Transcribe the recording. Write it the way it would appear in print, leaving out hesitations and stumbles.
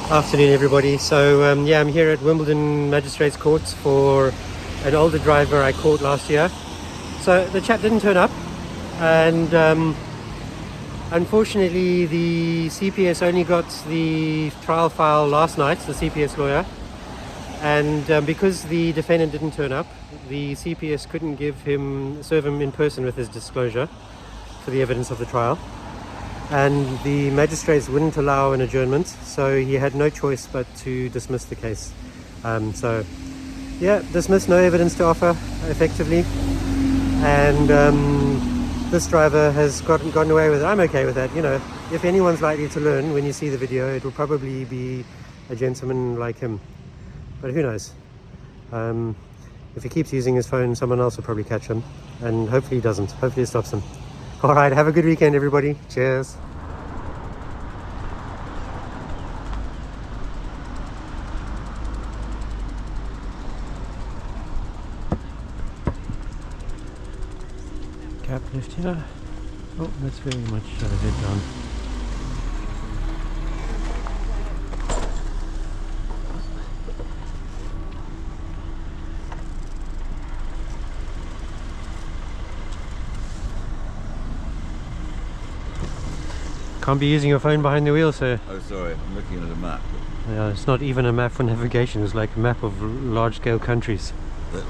Afternoon, everybody. So yeah, I'm here at Wimbledon Magistrates Courts for an older driver I caught last year. So the chap didn't turn up, and unfortunately the CPS only got the trial file last night, the CPS lawyer, and because the defendant didn't turn up, the CPS couldn't serve him in person with his disclosure for the evidence of the trial. And the magistrates wouldn't allow an adjournment, so he had no choice but to dismiss the case. So yeah, dismiss, no evidence to offer, effectively. And this driver has gotten away with it. I'm okay with that. You know, if anyone's likely to learn when you see the video, it will probably be a gentleman like him. But who knows? If he keeps using his phone, someone else will probably catch him, and hopefully he doesn't. Hopefully it stops him. All right, have a good weekend, everybody. Cheers. Cap lift here. Oh, that's very much head down. Can't be using your phone behind the wheel, sir. Oh, sorry, I'm looking at a map. Yeah, it's not even a map for navigation, it's like a map of large-scale countries. Well,